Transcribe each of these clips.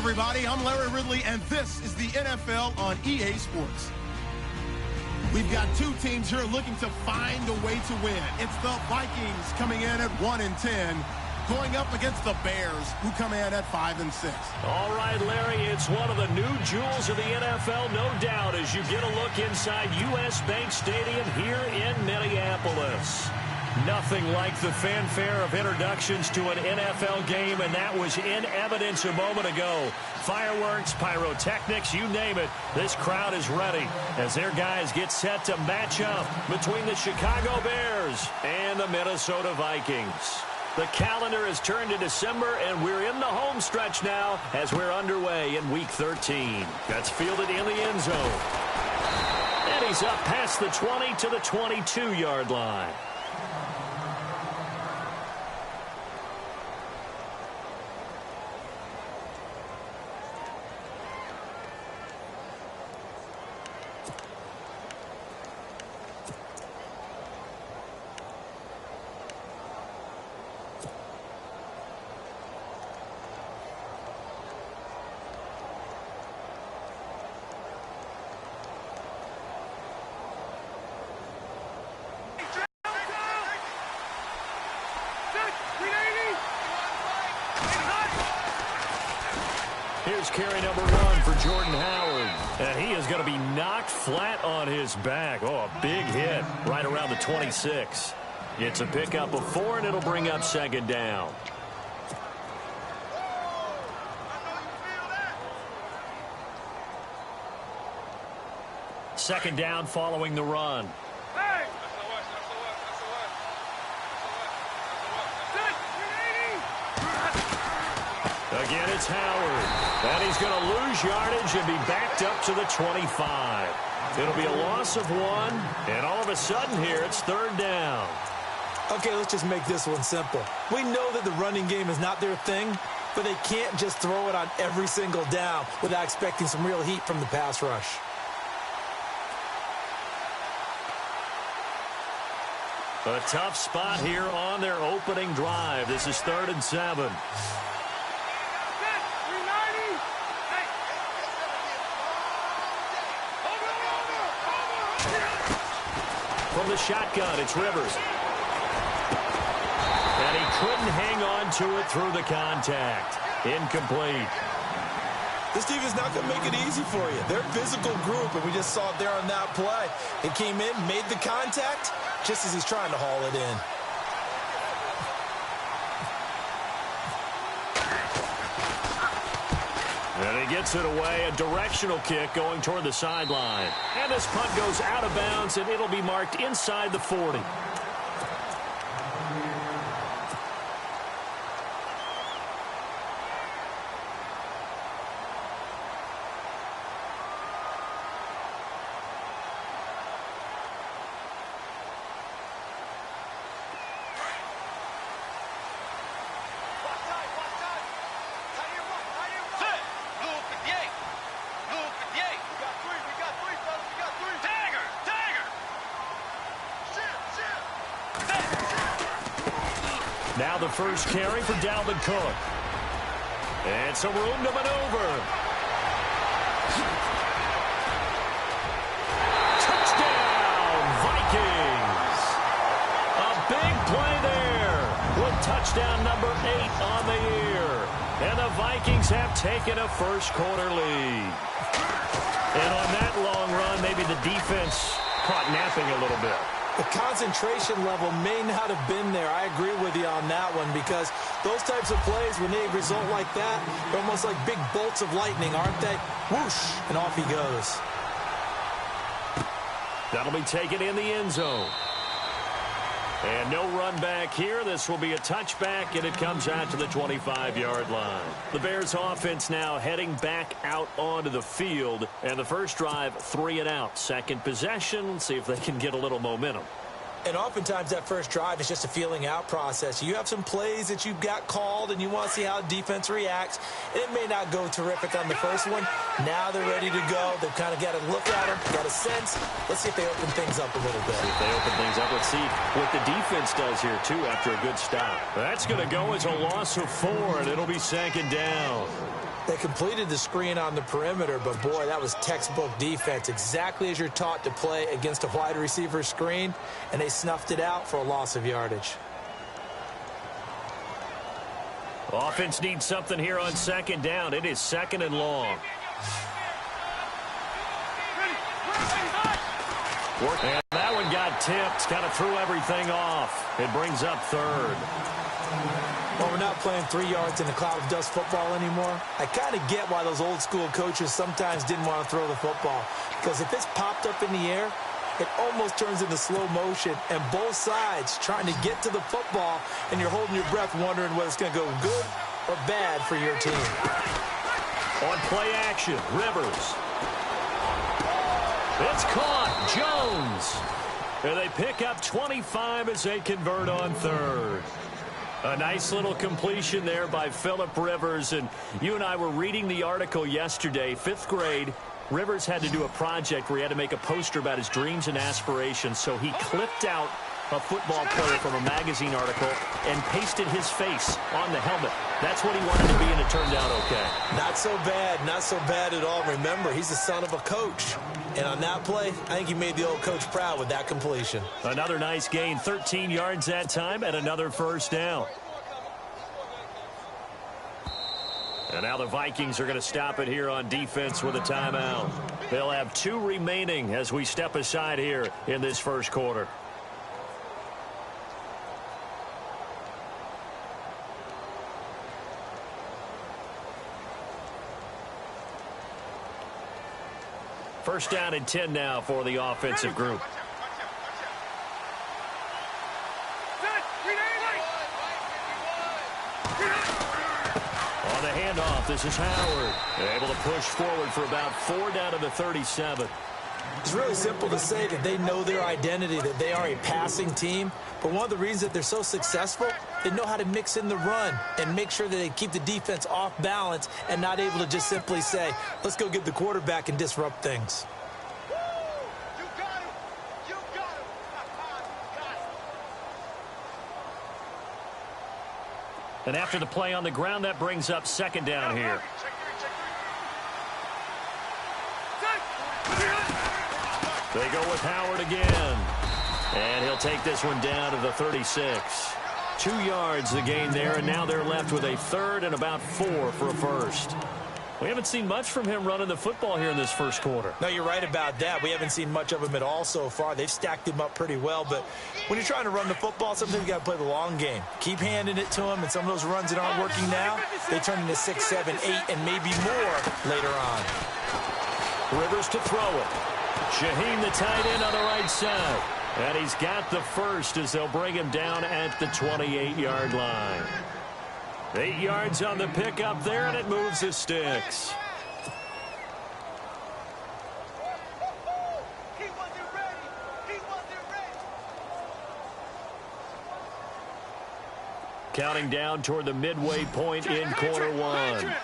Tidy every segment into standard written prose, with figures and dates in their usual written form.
everybody. I'm Larry Ridley, and this is the NFL on EA Sports. We've got two teams here looking to find a way to win. It's the Vikings coming in at 1-10, going up against the Bears, who come in at 5-6. All right, Larry, it's one of the new jewels of the NFL, no doubt, as you get a look inside U.S. Bank Stadium here in Minneapolis. Nothing like the fanfare of introductions to an NFL game, and that was in evidence a moment ago. Fireworks, pyrotechnics, you name it. This crowd is ready as their guys get set to match up between the Chicago Bears and the Minnesota Vikings. The calendar has turned to December, and we're in the home stretch now as we're underway in Week 13. That's fielded in the end zone. And he's up past the 20 to the 22-yard line. Here's carry number 1 for Jordan Howard. And he is going to be knocked flat on his back. Oh, a big hit right around the 26. It's a pickup of 4, and it'll bring up second down. Second down following the run. Again, it's Howard. And he's going to lose yardage and be backed up to the 25. It'll be a loss of 1, and all of a sudden here, it's third down. Okay, let's just make this one simple. We know that the running game is not their thing, but they can't just throw it on every single down without expecting some real heat from the pass rush. A tough spot here on their opening drive. This is 3rd and 7. From the shotgun, it's Rivers. And he couldn't hang on to it through the contact. Incomplete. This team is not going to make it easy for you. They're a physical group, and we just saw it there on that play. It came in, made the contact, just as he's trying to haul it in. And he gets it away, a directional kick going toward the sideline. And this punt goes out of bounds, and it'll be marked inside the 40. Now the first carry for Dalvin Cook. And some room to maneuver. Touchdown, Vikings. A big play there with touchdown number 8 on the year. And the Vikings have taken a first-quarter lead. And on that long run, maybe the defense caught napping a little bit. The concentration level may not have been there. I agree with you on that one, because those types of plays, when they result like that, they're almost like big bolts of lightning, aren't they? Whoosh, and off he goes. That'll be taken in the end zone. And no run back here. This will be a touchback, and it comes out to the 25-yard line. The Bears offense now heading back out onto the field. And the first drive, 3 and out. Second possession, see if they can get a little momentum. And oftentimes that first drive is just a feeling out process. You have some plays that you've got called and you want to see how defense reacts. And it may not go terrific on the first one. Now they're ready to go. They've kind of got to look at them, got a sense. Let's see if they open things up a little bit. See if they open things up. Let's see what the defense does here, too, after a good stop. That's going to go as a loss of 4, and it'll be second down. They completed the screen on the perimeter, but boy, that was textbook defense, exactly as you're taught to play against a wide receiver screen, and they snuffed it out for a loss of yardage. Offense needs something here on second down. It is second and long. And that one got tipped, kind of threw everything off. It brings up third. Well, we're not playing 3 yards in a cloud of dust football anymore. I kind of get why those old school coaches sometimes didn't want to throw the football. Because if it's popped up in the air, it almost turns into slow motion. And both sides trying to get to the football, and you're holding your breath wondering whether it's going to go good or bad for your team. On play action, Rivers. It's caught. Jones. And they pick up 25 as they convert on third. A nice little completion there by Phillip Rivers. And you and I were reading the article yesterday, 5th grade. Rivers had to do a project where he had to make a poster about his dreams and aspirations. So he clipped out a football player from a magazine article and pasted his face on the helmet. That's what he wanted to be, and it turned out okay. Not so bad at all. Remember, he's the son of a coach. And on that play, I think he made the old coach proud with that completion. Another nice gain, 13 yards that time, and another first down. And now the Vikings are going to stop it here on defense with a timeout. They'll have 2 remaining as we step aside here in this first quarter. First down and 10 now for the offensive group. On the handoff, this is Howard. Able to push forward for about 4 down to the 37. It's really simple to say that they know their identity, that they are a passing team. But one of the reasons that they're so successful, they know how to mix in the run and make sure that they keep the defense off balance and not able to just simply say, let's go get the quarterback and disrupt things. And after the play on the ground, that brings up second down here. They go with Howard again. And he'll take this one down to the 36. 2 yards the gain there, and now they're left with a third and about 4 for a first. We haven't seen much from him running the football here in this first quarter. No, you're right about that. We haven't seen much of him at all so far. They've stacked him up pretty well, but when you're trying to run the football, sometimes you got to play the long game. Keep handing it to him, and some of those runs that aren't working now, they turn into 6, 7, 8, and maybe more later on. Rivers to throw it. Shaheen, the tight end, on the right side. And he's got the first as they'll bring him down at the 28-yard line. 8 yards on the pickup there, and it moves the sticks. Counting down toward the midway point in quarter one.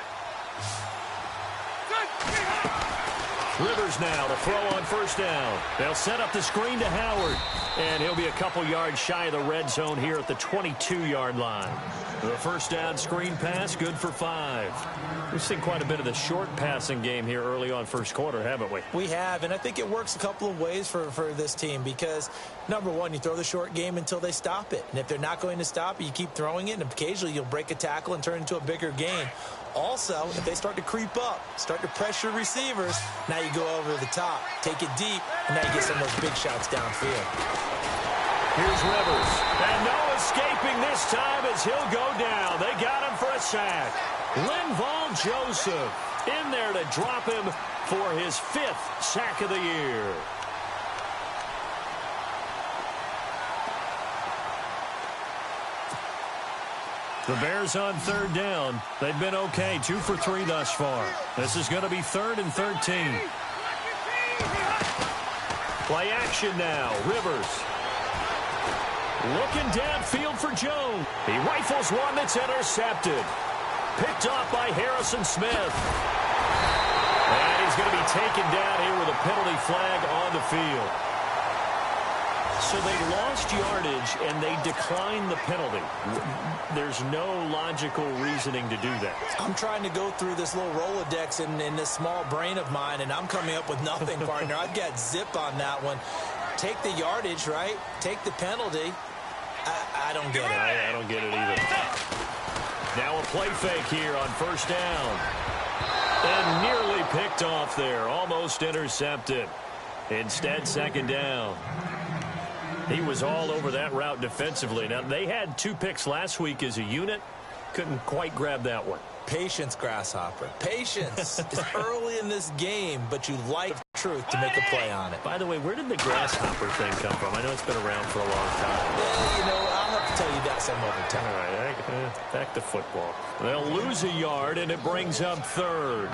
Rivers now to throw on first down. They'll set up the screen to Howard, and he'll be a couple yards shy of the red zone here at the 22-yard line. The first down screen pass, good for 5. We've seen quite a bit of the short passing game here early on first quarter, haven't we? We have, and I think it works a couple of ways for this team because, number one, you throw the short game until they stop it. And if they're not going to stop it, you keep throwing it, and occasionally you'll break a tackle and turn it into a bigger gain. Also, if they start to creep up, start to pressure receivers, now you go over the top, take it deep, and now you get some of those big shots downfield. Here's Rivers, and no escaping this time as he'll go down. They got him for a sack. Linval Joseph in there to drop him for his 5th sack of the year. The Bears on third down. They've been okay, 2 for 3 thus far. This is going to be 3rd and 13. Play action now. Rivers. Looking downfield for Jones. He rifles one that's intercepted. Picked off by Harrison Smith. And he's going to be taken down here with a penalty flag on the field. So they lost yardage, and they declined the penalty. There's no logical reasoning to do that. I'm trying to go through this little Rolodex in this small brain of mine, and I'm coming up with nothing, partner. I've got zip on that one. Take the yardage, right? Take the penalty. I don't get it. I don't get it either. Now a play fake here on first down. And nearly picked off there. Almost intercepted. Instead, second down. He was all over that route defensively. Now, they had 2 picks last week as a unit. Couldn't quite grab that one. Patience, Grasshopper. Patience. It's early in this game, but you like truth to make a play on it. By the way, where did the grasshopper thing come from? I know it's been around for a long time. Yeah, I'll have to tell you that some other time. All right, back to football. They'll lose a yard, and it brings up 3rd.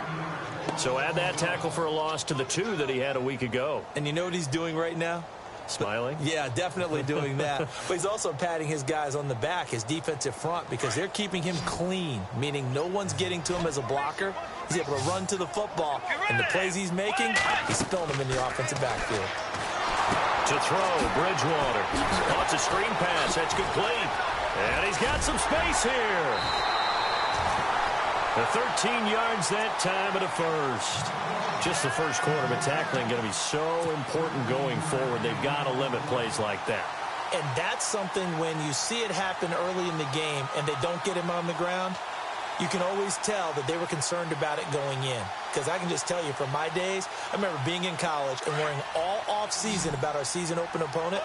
So add that tackle for a loss to the 2 that he had a week ago. And you know what he's doing right now? Smiling? Yeah, definitely doing that. But he's also patting his guys on the back, his defensive front, because they're keeping him clean, meaning no one's getting to him as a blocker. He's able to run to the football, and the plays he's making, he's spilling them in the offensive backfield. To throw, Bridgewater. Wants a screen pass. That's complete. And he's got some space here. The 13 yards that time at a first. Just the first quarter, but tackling going to be so important going forward. They've got to limit plays like that. And that's something when you see it happen early in the game and they don't get him on the ground, you can always tell that they were concerned about it going in. Because I can just tell you from my days, I remember being in college and worrying all off-season about our season open opponent,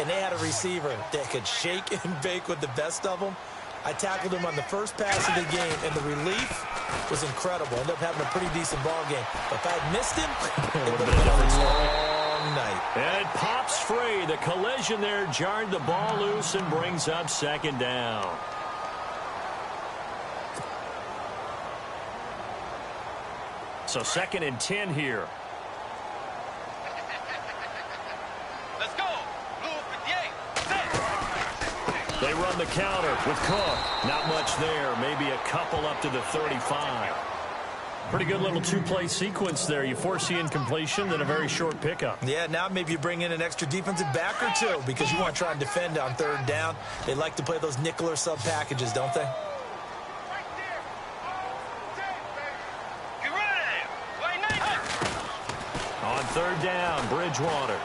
and they had a receiver that could shake and bake with the best of them. I tackled him on the first pass of the game, and the relief was incredible. Ended up having a pretty decent ball game. But if I had missed him, it would have been a long night. And it pops free. The collision there jarred the ball loose and brings up second down. So 2nd and 10 here. Let's go. Blue 58. They run the counter with Cook. Not much there. Maybe a couple up to the 35. Pretty good little 2-play sequence there. You force the incompletion, then a very short pickup. Yeah, now maybe you bring in an extra defensive back or 2 because you want to try and defend on 3rd down. They like to play those nickel or sub packages, don't they? On 3rd down, Bridgewater.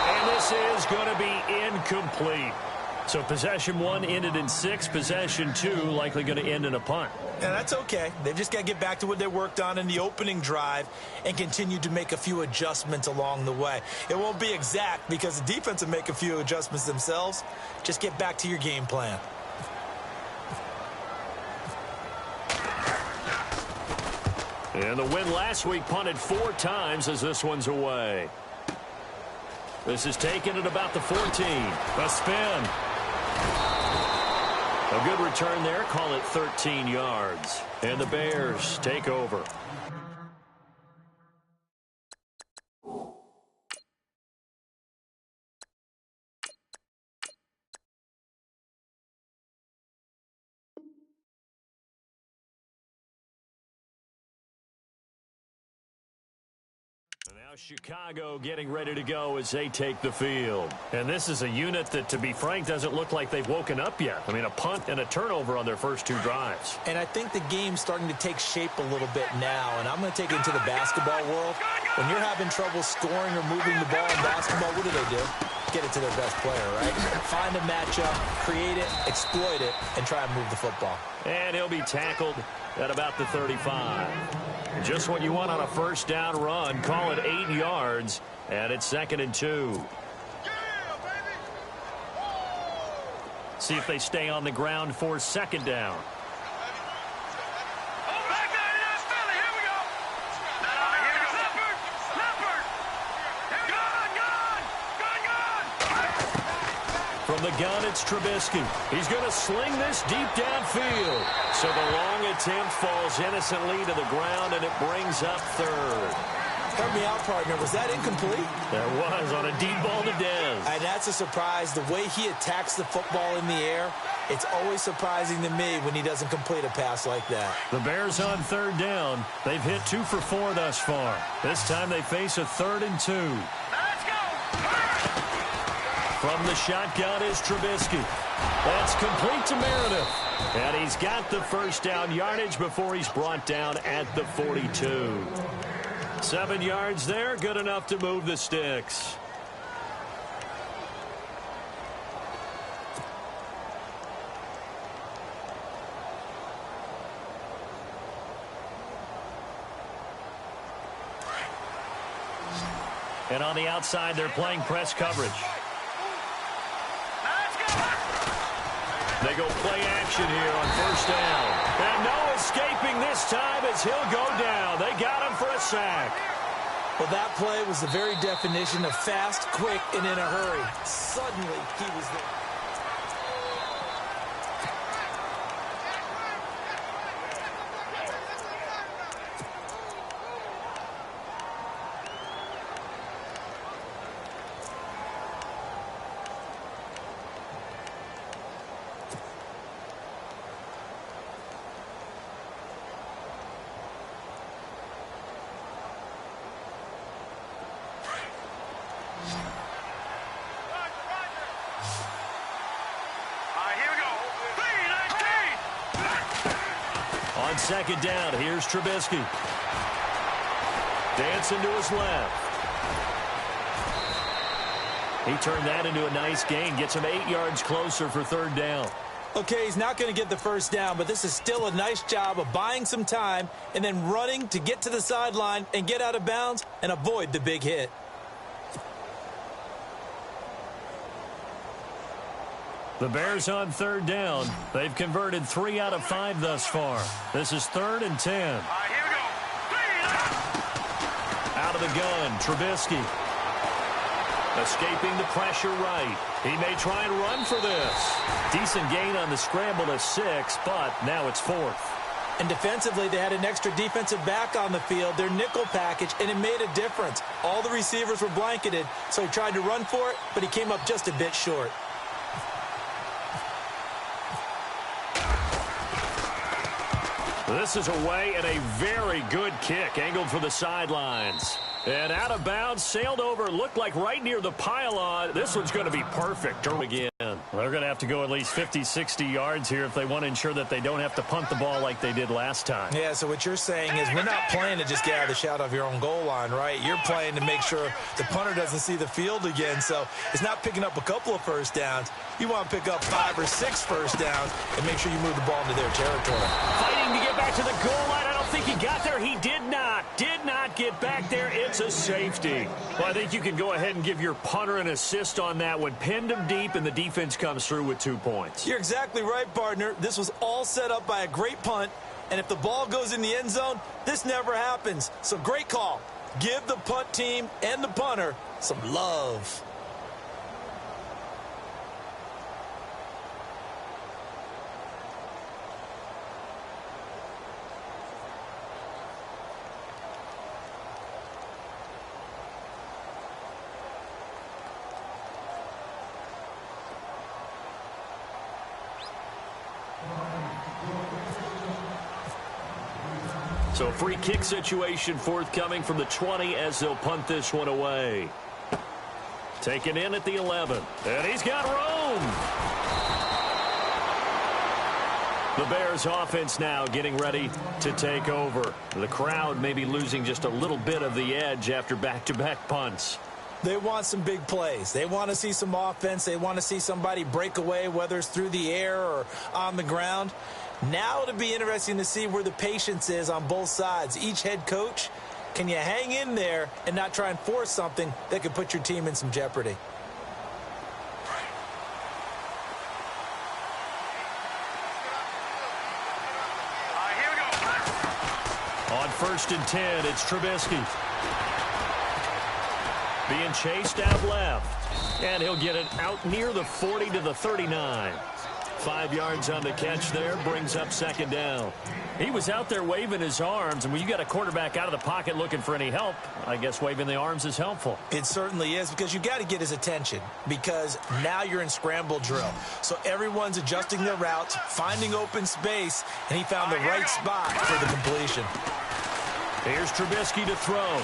And this is going to be incomplete. So possession 1 ended in 6. Possession 2 likely going to end in a punt. Yeah, that's okay. They've just got to get back to what they worked on in the opening drive and continue to make a few adjustments along the way. It won't be exact because the defense will make a few adjustments themselves. Just get back to your game plan. And the win last week punted 4 times as this one's away. This is taken at about the 14. A spin. A good return there. Call it 13 yards. And the Bears take over. Now Chicago getting ready to go as they take the field. And this is a unit that, to be frank, doesn't look like they've woken up yet. I mean, a punt and a turnover on their first 2 drives. And I think the game's starting to take shape a little bit now. And I'm going to take it into the basketball world. When you're having trouble scoring or moving the ball in basketball, what do? Get it to their best player, right? Find a matchup, create it, exploit it, and try and move the football. And he'll be tackled at about the 35. Just what you want on a first down run. Call it 8 yards, and it's 2nd and 2. See if they stay on the ground for 2nd down. From the gun, it's Trubisky. He's going to sling this deep downfield. So the long attempt falls innocently to the ground, and it brings up 3rd. Help me out, partner. Was that incomplete? That was on a deep ball to Dez. And that's a surprise. The way he attacks the football in the air, it's always surprising to me when he doesn't complete a pass like that. The Bears on 3rd down. They've hit 2 for 4 thus far. This time they face a 3rd and 2. Let's go! From the shotgun is Trubisky. That's complete to Meredith. And he's got the first down yardage before he's brought down at the 42. 7 yards there, good enough to move the sticks. And on the outside, they're playing press coverage. They go play action here on first down. And no escaping this time as he'll go down. They got him for a sack. Well, that play was the very definition of fast, quick, and in a hurry. Suddenly, he was there. On second down, here's Trubisky. Dancing to his left. He turned that into a nice gain. Gets him 8 yards closer for third down. Okay, he's not going to get the first down, but this is still a nice job of buying some time and then running to get to the sideline and get out of bounds and avoid the big hit. The Bears on third down. They've converted 3 out of 5 thus far. This is 3rd and 10. Here we go. Out of the gun, Trubisky. Escaping the pressure right. He may try and run for this. Decent gain on the scramble to 6, but now it's 4th. And defensively, they had an extra defensive back on the field, their nickel package, and it made a difference. All the receivers were blanketed, so he tried to run for it, but he came up just a bit short. This is away and a very good kick, angled for the sidelines. And out of bounds, sailed over, looked like right near the pylon. This one's going to be perfect. Again. They're going to have to go at least 50, 60 yards here if they want to ensure that they don't have to punt the ball like they did last time. Yeah, so what you're saying is we're not playing to just get out of the shot of your own goal line, right? You're playing to make sure the punter doesn't see the field again. So it's not picking up a couple of first downs. You want to pick up 5 or 6 first downs and make sure you move the ball into their territory. Fighting to get back to the goal line. I don't think he got there. He did not get back there. It's a safety. Well, I think you can go ahead and give your punter an assist on that one. Pinned him deep, and the defense comes through with 2 points. You're exactly right, partner. This was all set up by a great punt, and if the ball goes in the end zone, this never happens. So great call. Give the punt team and the punter some love. So a free kick situation forthcoming from the 20 as they'll punt this one away. Taken in at the 11. And he's got room. The Bears offense now getting ready to take over. The crowd may be losing just a little bit of the edge after back-to-back punts. They want some big plays. They want to see some offense. They want to see somebody break away, whether it's through the air or on the ground. Now it'll be interesting to see where the patience is on both sides. Each head coach, can you hang in there and not try and force something that could put your team in some jeopardy? Here we go. On 1st and 10, it's Trubisky. Being chased out left. And he'll get it out near the 40 to the 39. 5 yards on the catch there, brings up 2nd down. He was out there waving his arms, and when you got a quarterback out of the pocket looking for any help, I guess waving the arms is helpful. It certainly is, because you got to get his attention, because now you're in scramble drill. So everyone's adjusting their routes, finding open space, and he found the right spot for the completion. Here's Trubisky to throw.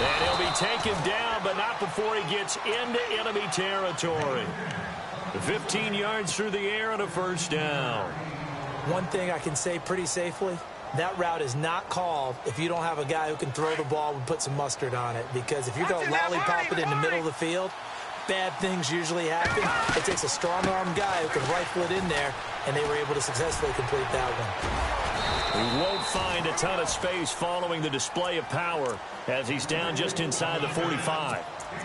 And he'll be taken down, but not before he gets into enemy territory. 15 yards through the air and a first down. One thing I can say pretty safely, that route is not called if you don't have a guy who can throw the ball and put some mustard on it. Because if you're going to lollipop it in the middle of the field, bad things usually happen. It takes a strong-arm guy who can rifle it in there, and they were able to successfully complete that one. He won't find a ton of space following the display of power as he's down just inside the 45.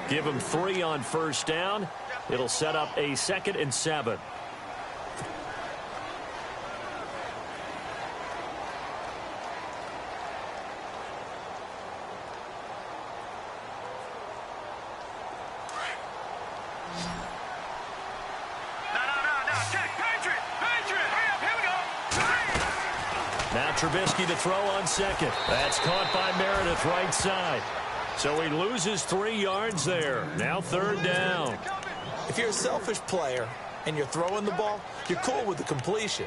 Give him 3 on first down. It'll set up a 2nd and 7. Now Trubisky to throw on 2nd. That's caught by Meredith right side. So he loses 3 yards there. Now 3rd down. If you're a selfish player and you're throwing the ball, you're cool with the completion.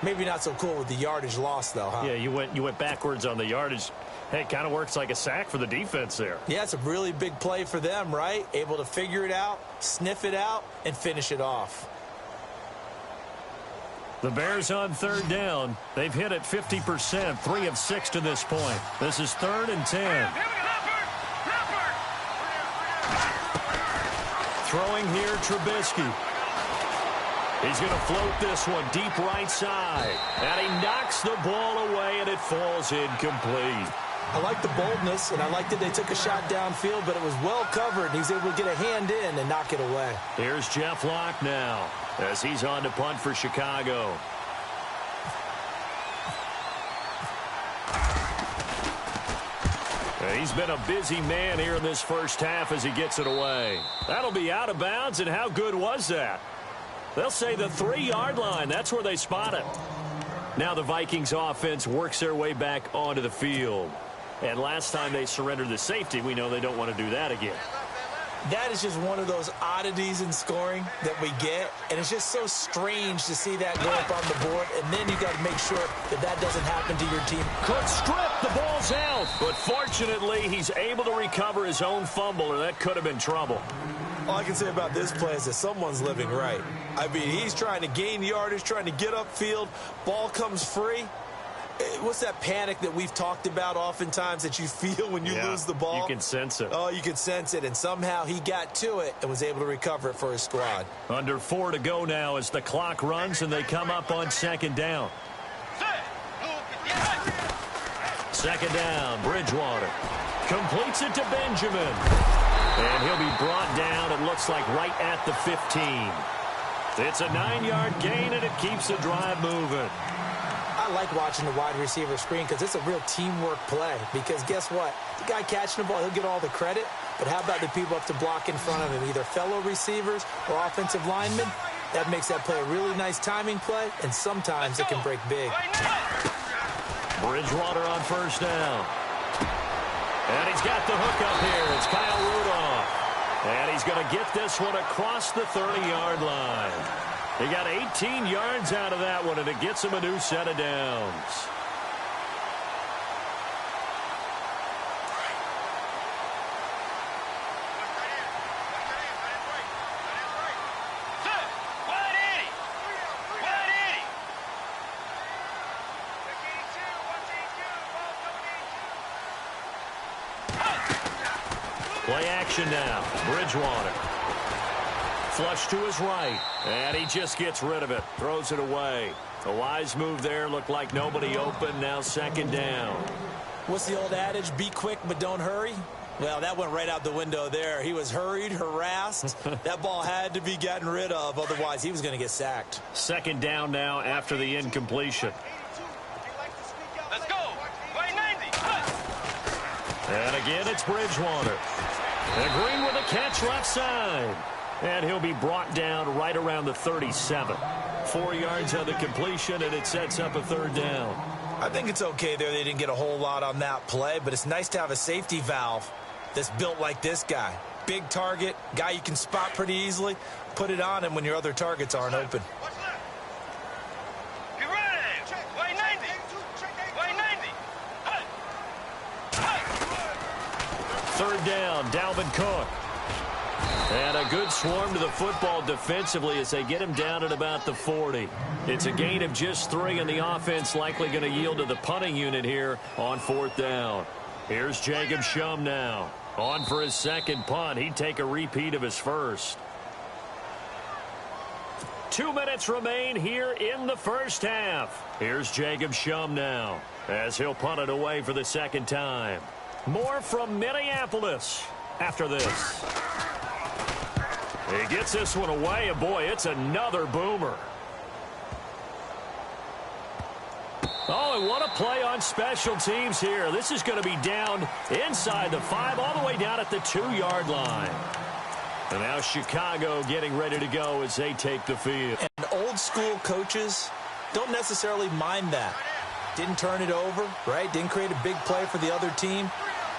Maybe not so cool with the yardage loss, though, huh? Yeah, you went backwards on the yardage. Hey, it kind of works like a sack for the defense there. Yeah, it's a really big play for them, right? Able to figure it out, sniff it out, and finish it off. The Bears on 3rd down. They've hit it 50%, 3 of 6 to this point. This is 3rd and 10. Throwing here, Trubisky. He's going to float this one deep right side. And he knocks the ball away, and it falls incomplete. I like the boldness, and I like that they took a shot downfield, but it was well covered. He's able to get a hand in and knock it away. Here's Jeff Locke now as he's on to punt for Chicago. He's been a busy man here in this first half as he gets it away. That'll be out of bounds, and how good was that? They'll say the 3-yard line. That's where they spot it. Now the Vikings offense works their way back onto the field. And last time they surrendered the safety, we know they don't want to do that again. That is just one of those oddities in scoring that we get, and it's just so strange to see that go up on the board, and then you got to make sure that that doesn't happen to your team. Could strip, the ball's out, but fortunately he's able to recover his own fumble, or that could have been trouble. All I can say about this play is that someone's living right. I mean, he's trying to gain yardage, trying to get upfield, ball comes free. What's that panic that we've talked about oftentimes that you feel when you lose the ball? You can sense it. Oh, you can sense it, and somehow he got to it and was able to recover it for his squad. Under 4 to go now as the clock runs and they come up on 2nd down. 2nd down, Bridgewater. Completes it to Benjamin. And he'll be brought down, it looks like right at the 15. It's a 9-yard gain, and it keeps the drive moving. I like watching the wide receiver screen because it's a real teamwork play. Because guess what? The guy catching the ball, he'll get all the credit. But how about the people up to block in front of him, either fellow receivers or offensive linemen? That makes that play a really nice timing play, and sometimes it can break big. Bridgewater on 1st down. And he's got the hook up here. It's Kyle Rudolph. And he's going to get this one across the 30-yard line. He got 18 yards out of that one, and it gets him a new set of downs. Play action now. Bridgewater. Flush to his right, and he just gets rid of it. Throws it away. A wise move there. Looked like nobody open. Now 2nd down. What's the old adage? Be quick, but don't hurry. Well, that went right out the window there. He was hurried, harassed. That ball had to be gotten rid of. Otherwise, he was going to get sacked. 2nd down now after the incompletion. Let's go. Play 90. And again, it's Bridgewater. And Green with a catch left side. And he'll be brought down right around the 37. 4 yards on the completion, and it sets up a 3rd down. I think it's okay there. They didn't get a whole lot on that play, but it's nice to have a safety valve that's built like this guy. Big target, guy you can spot pretty easily. Put it on him when your other targets aren't open. You ready? Play 90. Play 90. 3rd down, Dalvin Cook. And a good swarm to the football defensively as they get him down at about the 40. It's a gain of just 3, and the offense likely going to yield to the punting unit here on 4th down. Here's Jacob Shum now. On for his 2nd punt. He'd take a repeat of his 1st. 2 minutes remain here in the 1st half. Here's Jacob Shum now as he'll punt it away for the 2nd time. More from Minneapolis after this. He gets this one away, and boy, it's another boomer. Oh, and what a play on special teams here. This is going to be down inside the 5, all the way down at the 2-yard line. And now Chicago getting ready to go as they take the field. And old school coaches don't necessarily mind that. Didn't turn it over, right? Didn't create a big play for the other team.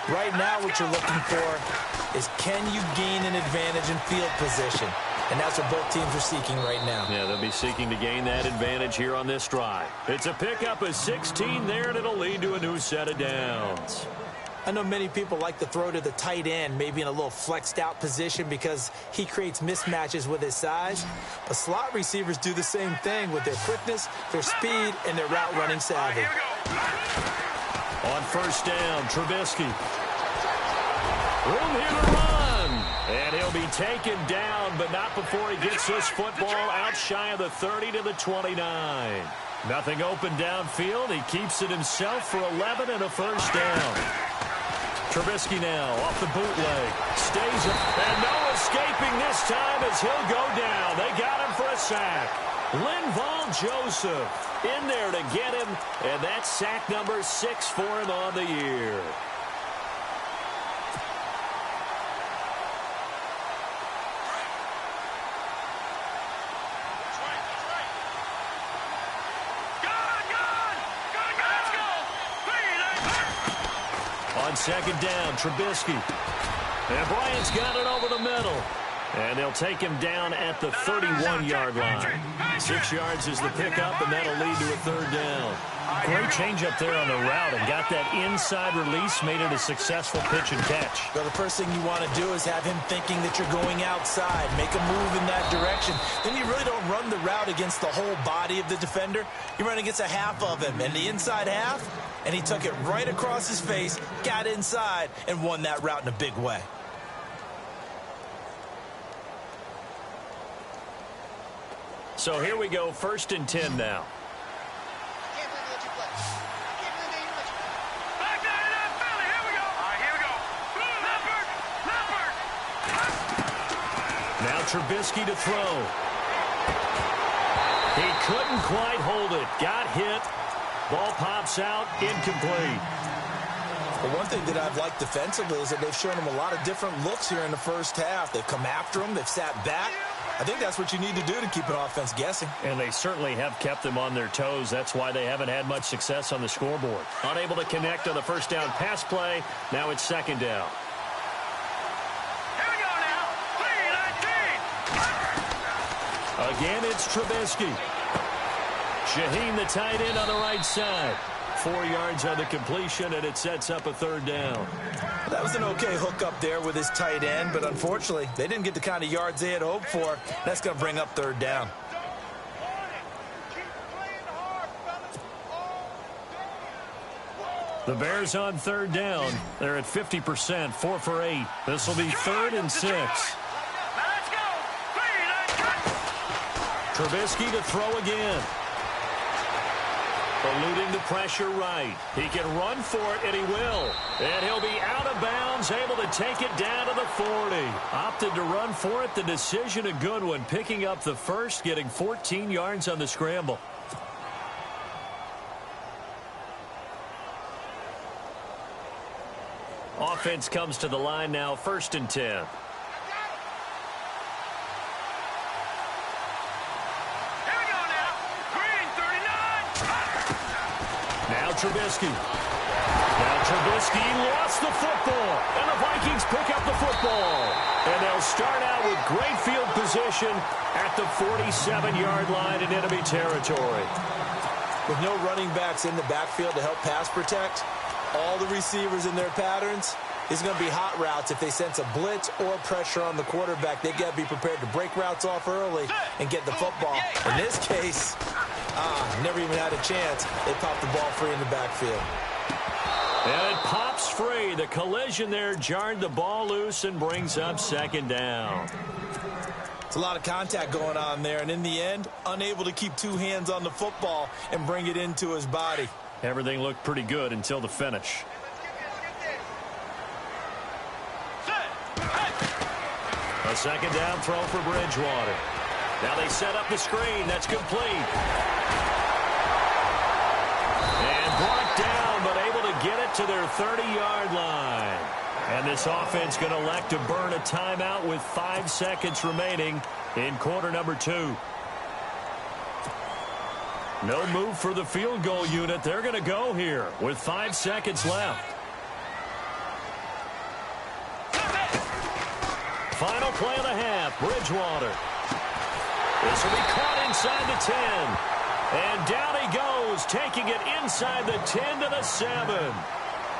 Right now what you're looking for is, can you gain an advantage in field position? And that's what both teams are seeking right now. Yeah, they'll be seeking to gain that advantage here on this drive. It's a pickup of 16 there, and it'll lead to a new set of downs. I know many people like to throw to the tight end, maybe in a little flexed out position because he creates mismatches with his size. But slot receivers do the same thing with their quickness, their speed, and their route running savvy. On 1st down, Trubisky. Room here to run. And he'll be taken down, but not before he gets this football out shy of the 30 to the 29. Nothing open downfield. He keeps it himself for 11 and a 1st down. Trubisky now off the bootleg. Stays up. And no escaping this time as he'll go down. They got him for a sack. Linval Joseph in there to get him. And that's sack number 6 for him on the year. On 2nd down, Trubisky. And Bryant's got it over the middle. And they'll take him down at the 31-yard line. 6 yards is the pickup, and that'll lead to a 3rd down. Great change up there on the route and got that inside release, made it a successful pitch and catch. Well, the first thing you want to do is have him thinking that you're going outside, make a move in that direction. Then you really don't run the route against the whole body of the defender. You run against a half of him, and the inside half, and he took it right across his face, got inside, and won that route in a big way. So here we go, 1st and 10 now. Now Trubisky to throw. He couldn't quite hold it. Got hit. Ball pops out, incomplete. Well, one thing that I've liked defensively is that they've shown him a lot of different looks here in the 1st half. They've come after him. They've sat back. I think that's what you need to do to keep an offense guessing. And they certainly have kept them on their toes. That's why they haven't had much success on the scoreboard. Unable to connect on the 1st down pass play. Now it's 2nd down. Here we go now. 3-19. Again, it's Trubisky. Shaheen, the tight end, on the right side. 4 yards on the completion, and it sets up a 3rd down. That was an okay hook up there with his tight end, but unfortunately, they didn't get the kind of yards they had hoped for. That's going to bring up 3rd down. The Bears on 3rd down. They're at 50%, 4 for 8. This will be 3rd and 6. Now let's go. 3-19. Trubisky to throw again. Eluding the pressure right. He can run for it, and he will. And he'll be out of bounds, able to take it down to the 40. Opted to run for it. The decision a good one. Picking up the 1st, getting 14 yards on the scramble. Offense comes to the line now, 1st and 10. Trubisky. Now Trubisky lost the football, and the Vikings pick up the football. And they'll start out with great field position at the 47-yard line in enemy territory. With no running backs in the backfield to help pass protect, all the receivers in their patterns, These are going to be hot routes. If they sense a blitz or pressure on the quarterback, they've got to be prepared to break routes off early and get the football. In this case, never even had a chance. They popped the ball free in the backfield. And it pops free. The collision there jarred the ball loose and brings up second down. It's a lot of contact going on there, and in the end, unable to keep two hands on the football and bring it into his body. Everything looked pretty good until the finish. A second down throw for Bridgewater. Now they set up the screen. That's complete. And brought down, but able to get it to their 30-yard line. And this offense going to elect to burn a timeout with 5 seconds remaining in quarter number 2. No move for the field goal unit. They're going to go here with 5 seconds left. Final play of the half, Bridgewater. This will be caught inside the 10. And down he goes, taking it inside the 10 to the 7.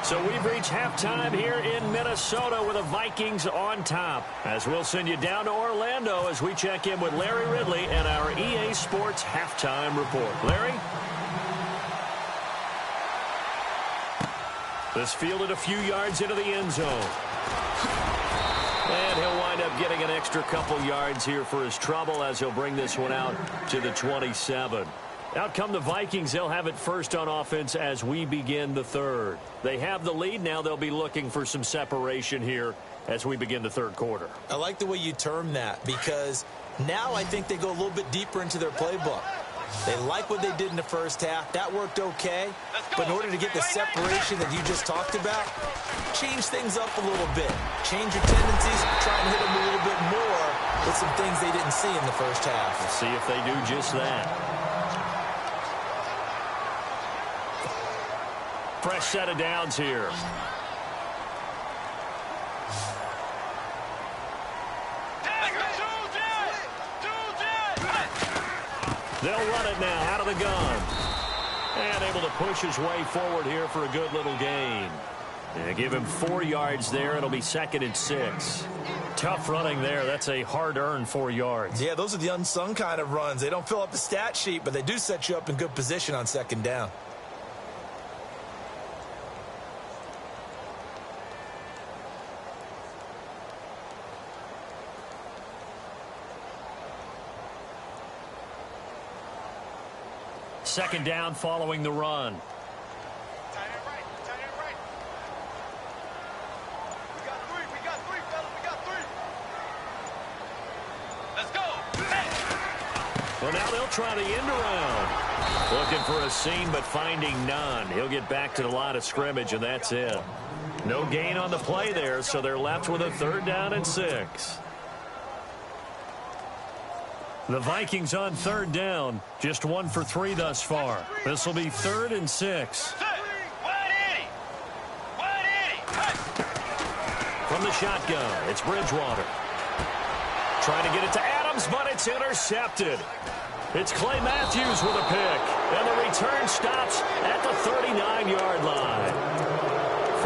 So we've reached halftime here in Minnesota with the Vikings on top. As we'll send you down to Orlando as we check in with Larry Ridley and our EA Sports halftime report. Larry? This fielded a few yards into the end zone. And he'll wind up getting an extra couple yards here for his trouble as he'll bring this one out to the 27. Out come the Vikings. They'll have it first on offense as we begin the third. They have the lead. Now they'll be looking for some separation here as we begin the third quarter. I like the way you term that because now I think they go a little bit deeper into their playbook. They like what they did in the first half. That worked okay. But in order to get the separation that you just talked about, change things up a little bit. Change your tendencies. Try and hit them a little bit more with some things they didn't see in the first half. Let's see if they do just that. Fresh set of downs here. They'll run it now out of the gun. And able to push his way forward here for a good little gain. Yeah, give him 4 yards there. It'll be 2nd and 6. Tough running there. That's a hard-earned 4 yards. Yeah, those are the unsung kind of runs. They don't fill up the stat sheet, but they do set you up in good position on 2nd down. Second down following the run. Tight end right. We got three, fellas. We got 3. Let's go. Well, now they'll try the end around. Looking for a seam, but finding none. He'll get back to the line of scrimmage, and that's it. No gain on the play there, so they're left with a 3rd down and 6. The Vikings on 3rd down, just 1 for 3 thus far. This will be 3rd and 6. From the shotgun, it's Bridgewater. Trying to get it to Adams, but it's intercepted. It's Clay Matthews with a pick, and the return stops at the 39-yard line.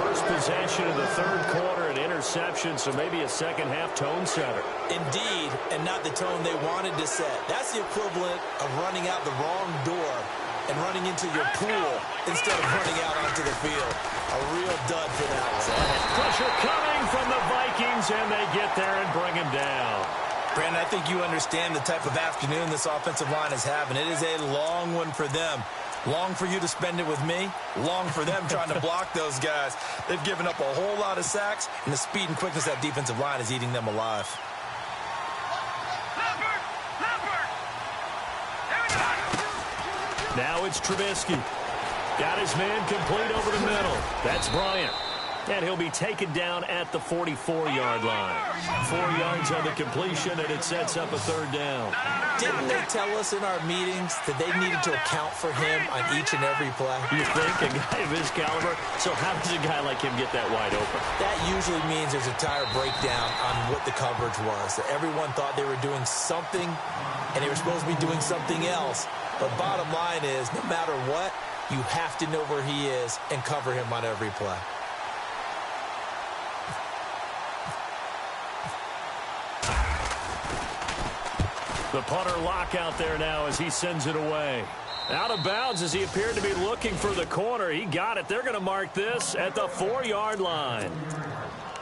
First possession of the 3rd quarter, an interception, so maybe a second-half tone setter. Indeed, and not the tone they wanted to set. That's the equivalent of running out the wrong door and running into your pool instead of running out onto the field. A real dud for that one. Pressure coming from the Vikings, and they get there and bring him down. Brandon, I think you understand the type of afternoon this offensive line is having. It is a long one for them. Long for you to spend it with me. Long for them trying to block those guys. They've given up a whole lot of sacks, and the speed and quickness of that defensive line is eating them alive. Now it's Trubisky. Got his man complete over the middle. That's Bryant. And he'll be taken down at the 44-yard line. 4 yards on the completion, and it sets up a 3rd down. Didn't they tell us in our meetings that they needed to account for him on each and every play? You think? A guy of his caliber? So how does a guy like him get that wide open? That usually means there's a tire breakdown on what the coverage was. That everyone thought they were doing something, and they were supposed to be doing something else. But bottom line is, no matter what, you have to know where he is and cover him on every play. The punter lock out there now as he sends it away. Out of bounds as he appeared to be looking for the corner. He got it. They're going to mark this at the 4-yard line.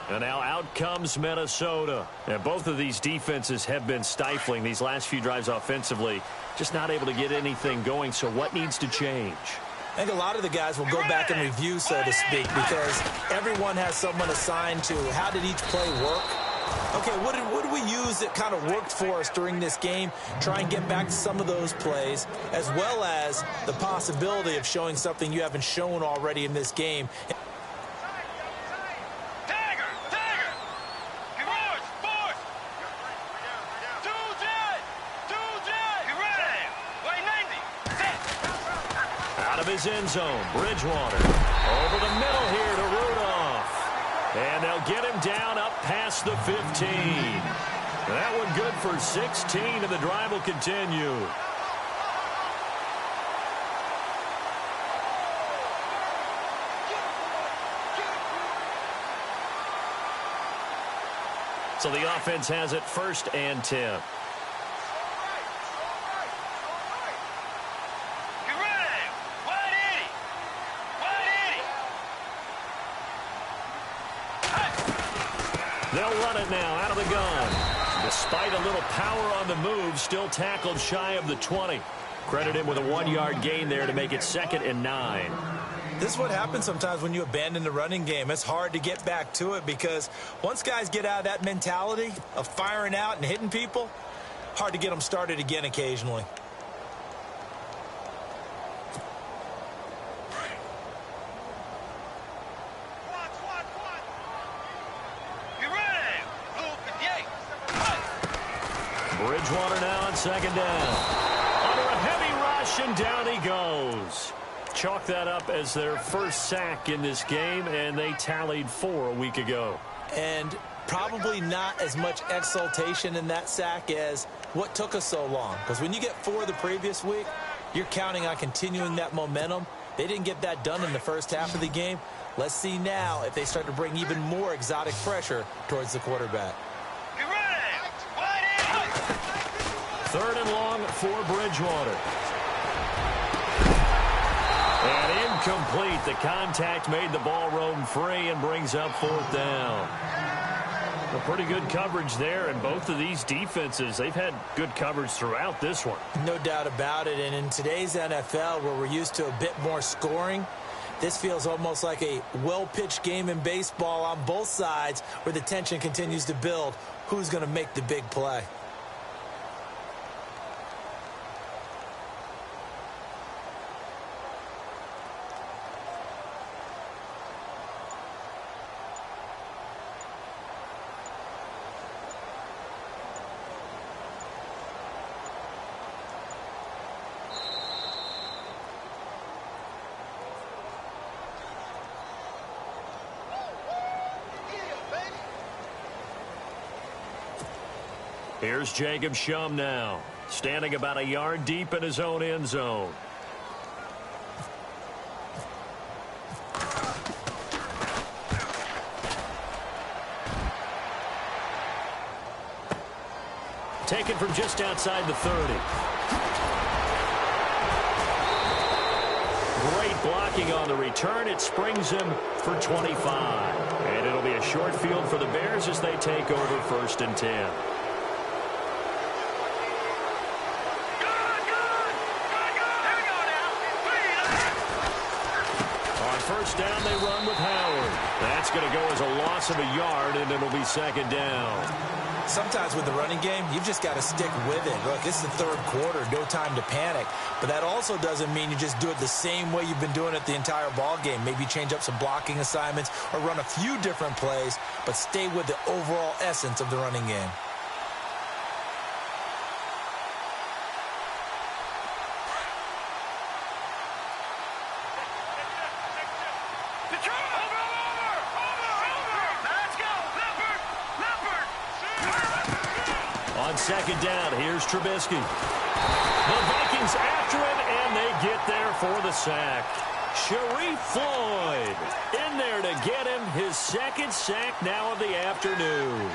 And now out comes Minnesota. And both of these defenses have been stifling these last few drives offensively. Just not able to get anything going. So what needs to change? I think a lot of the guys will go back and review, so to speak, because everyone has someone assigned to how did each play work. Okay, what did we use that kind of worked for us during this game? Try and get back to some of those plays, as well as the possibility of showing something you haven't shown already in this game. Out of his end zone, Bridgewater. Over the middle here to Rudolph. And they'll get him down up past the 15. That one good for 16, and the drive will continue. So the offense has it 1st and 10. They'll run it now out of the gun. Despite a little power on the move, still tackled shy of the 20. Credit him with a 1-yard gain there to make it 2nd and 9. This is what happens sometimes when you abandon the running game. It's hard to get back to it because once guys get out of that mentality of firing out and hitting people, hard to get them started again occasionally. Bridgewater now on 2nd down. Under a heavy rush, and down he goes. Chalk that up as their first sack in this game, and they tallied 4 a week ago. And probably not as much exultation in that sack as what took us so long. Because when you get 4 the previous week, you're counting on continuing that momentum. They didn't get that done in the first half of the game. Let's see now if they start to bring even more exotic pressure towards the quarterback. 3rd and long for Bridgewater. And incomplete. The contact made the ball roam free and brings up 4th down. A pretty good coverage there, and both of these defenses, they've had good coverage throughout this one. No doubt about it, and in today's NFL, where we're used to a bit more scoring, this feels almost like a well-pitched game in baseball on both sides where the tension continues to build. Who's going to make the big play? Here's Jacob Shum now, standing about a yard deep in his own end zone. Taken from just outside the 30. Great blocking on the return. It springs him for 25. And it'll be a short field for the Bears as they take over 1st and 10. First down, they run with Howard. That's going to go as a loss of a yard, and it'll be 2nd down. Sometimes with the running game, you've just got to stick with it. Look, it's the 3rd quarter, no time to panic. But that also doesn't mean you just do it the same way you've been doing it the entire ball game. Maybe change up some blocking assignments or run a few different plays, but stay with the overall essence of the running game. On 2nd down, here's Trubisky. The Vikings after him, and they get there for the sack. Sharif Floyd in there to get him his 2nd sack now of the afternoon.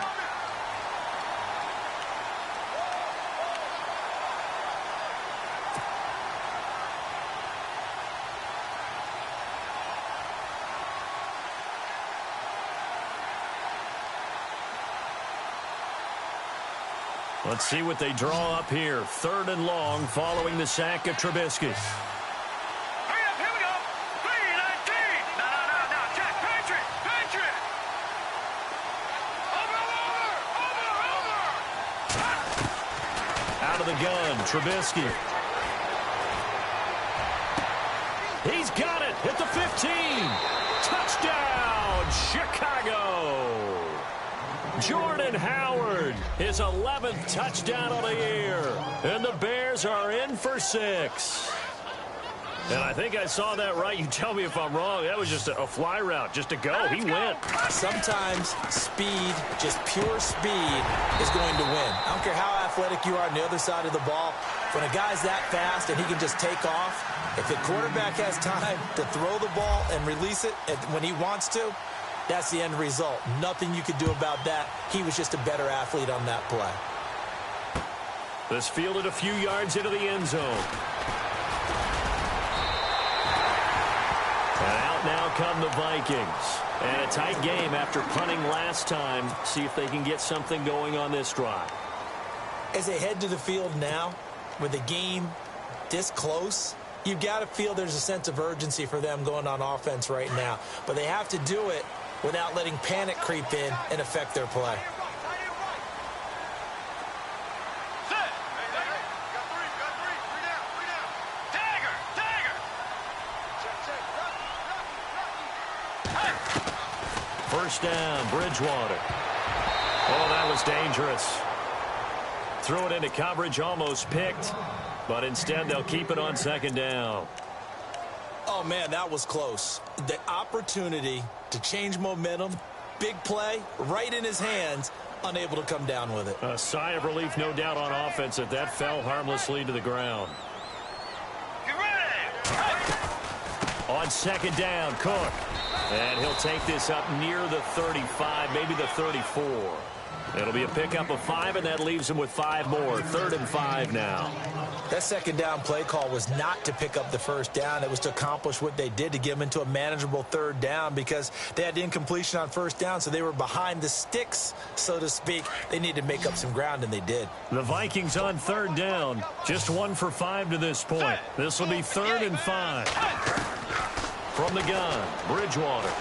Let's see what they draw up here. 3rd and long following the sack of Trubisky. Hurry up, here we go. 3-19. No. Jack, Patrick. Over. Out of the gun, Trubisky. He's got it at the 15. Touchdown, Chicago. Jordan Howard, his 11th touchdown of the year. And the Bears are in for 6. And I think I saw that right. You tell me if I'm wrong. That was just a fly route, just to go. He went. Sometimes speed, just pure speed, is going to win. I don't care how athletic you are on the other side of the ball. When a guy's that fast and he can just take off, if the quarterback has time to throw the ball and release it when he wants to, that's the end result. Nothing you could do about that. He was just a better athlete on that play. This fielded a few yards into the end zone. And out now come the Vikings. And a tight game after punting last time. See if they can get something going on this drive. As they head to the field now, with the game this close, you've got to feel there's a sense of urgency for them going on offense right now. But they have to do it without letting panic creep in and affect their play. First down, Bridgewater. Oh, that was dangerous. Threw it into coverage, almost picked. But instead, they'll keep it on 2nd down. Oh, man, that was close. The opportunity to change momentum, big play, right in his hands, unable to come down with it. A sigh of relief, no doubt, on offense that fell harmlessly to the ground. Get ready. On 2nd down, Cook. And he'll take this up near the 35, maybe the 34. It'll be a pickup of 5, and that leaves him with 5 more. 3rd and 5 now. That 2nd down play call was not to pick up the 1st down. It was to accomplish what they did, to get them into a manageable 3rd down, because they had the incompletion on 1st down, so they were behind the sticks, so to speak. They needed to make up some ground, and they did. The Vikings on 3rd down. Just 1 for 5 to this point. This will be 3rd and 5. From the gun, Bridgewater.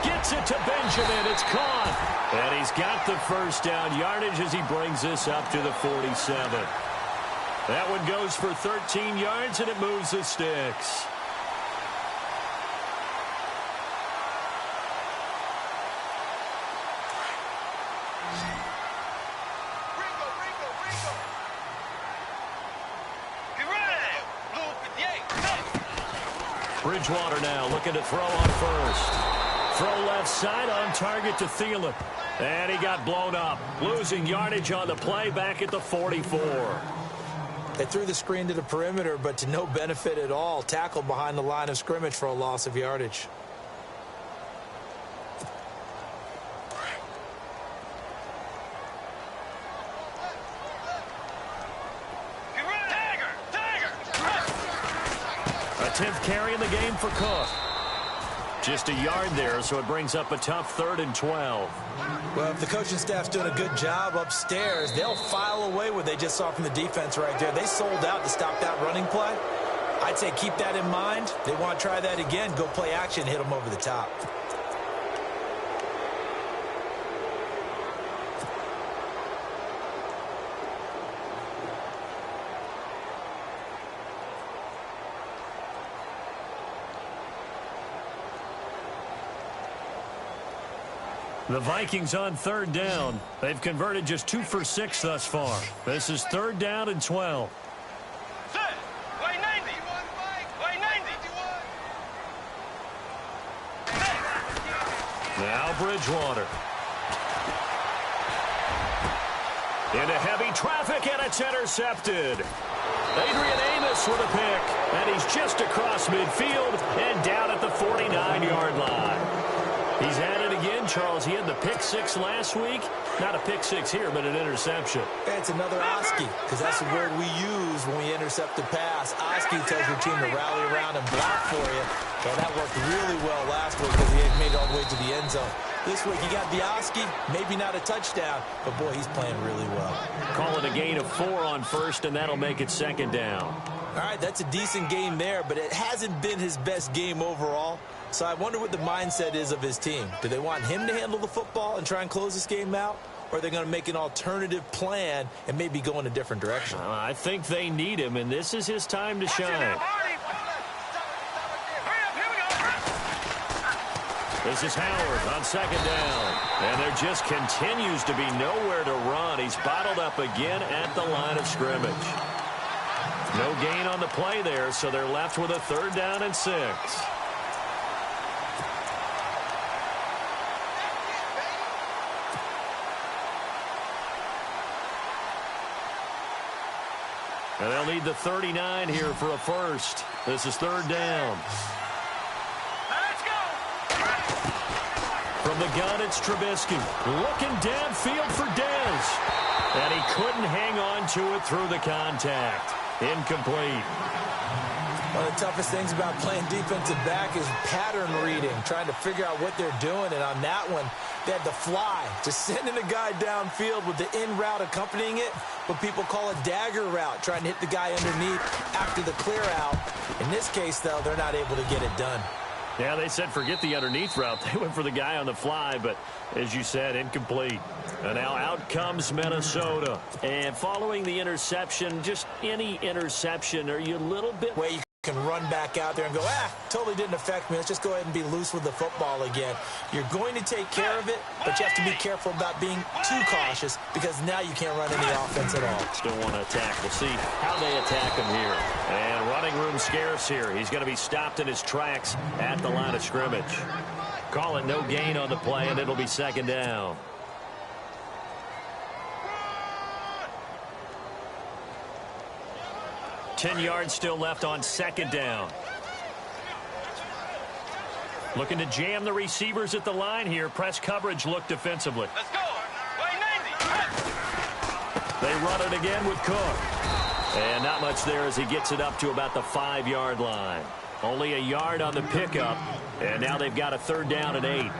Gets it to Benjamin. It's caught. And he's got the 1st down yardage as he brings this up to the 47. That one goes for 13 yards, and it moves the sticks. Ringo. Get ready. Blue 58. Bridgewater now looking to throw on 1st. Throw left side, on target to Thielen. And he got blown up. Losing yardage on the play back at the 44. They threw the screen to the perimeter, but to no benefit at all. Tackled behind the line of scrimmage for a loss of yardage. A 10th carry in the game for Cook. Just a yard there, so it brings up a tough 3rd and 12. Well, if the coaching staff's doing a good job upstairs, they'll file away what they just saw from the defense right there. They sold out to stop that running play. I'd say keep that in mind. They want to try that again. Go play action, hit them over the top. The Vikings on 3rd down. They've converted just 2 for 6 thus far. This is 3rd down and 12. Way 90. Now Bridgewater. Into heavy traffic, and it's intercepted. Adrian Amos with a pick, and he's just across midfield and down at the 49-yard line. He's had it again, Charles. He had the pick 6 last week. Not a pick 6 here, but an interception. It's another Oski, because that's the word we use when we intercept a pass. Oski tells your team to rally around and block for you. Well, that worked really well last week because he had made it all the way to the end zone. This week he got Bioski, maybe not a touchdown, but boy, he's playing really well. Call it a gain of 4 on first, and that'll make it second down. All right, that's a decent game there, but it hasn't been his best game overall. So I wonder what the mindset is of his team. Do they want him to handle the football and try and close this game out? Or are they going to make an alternative plan and maybe go in a different direction? I think they need him, and this is his time to shine. This is Howard on second down. And there just continues to be nowhere to run. He's bottled up again at the line of scrimmage. No gain on the play there, so they're left with a 3rd down and 6. And they'll need the 39 here for a first. This is 3rd down. Let's go. From the gun, it's Trubisky. Looking downfield for Dez. And he couldn't hang on to it through the contact. Incomplete. One of the toughest things about playing defensive back is pattern reading, trying to figure out what they're doing. And on that one, they had the fly, just sending a guy downfield with the in route accompanying it, what people call a dagger route, trying to hit the guy underneath after the clear out. In this case, though, they're not able to get it done. Yeah, they said forget the underneath route. They went for the guy on the fly, but as you said, incomplete. And now out comes Minnesota. And following the interception, just any interception, are you a little bit... Where you can run back out there and go, totally didn't affect me. Let's just go ahead and be loose with the football again. You're going to take care of it, but you have to be careful about being too cautious because now you can't run any offense at all. Still want to attack. We'll see how they attack him here. And running room scarce here. He's going to be stopped in his tracks at the line of scrimmage. Call it no gain on the play, and it'll be 2nd down. $10 yards still left on 2nd down. Looking to jam the receivers at the line here. Press coverage look defensively. Let's go. Way 90. They run it again with Cook. And not much there as he gets it up to about the 5-yard line. Only a yard on the pickup. And now they've got a 3rd down and 8.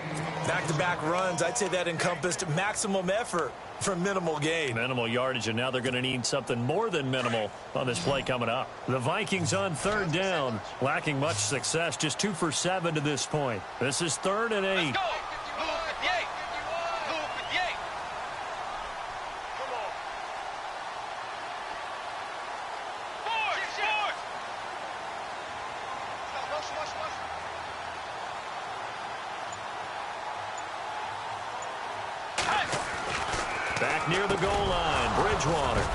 Back-to-back runs, I'd say that encompassed maximum effort for minimal gain. Minimal yardage, and now they're going to need something more than minimal on this play coming up. The Vikings on 3rd down, lacking much success, just 2 for 7 to this point. This is 3rd and 8. Let's go. Move 58. Move 58. Come on. Forward. Back near the goal line, Bridgewater.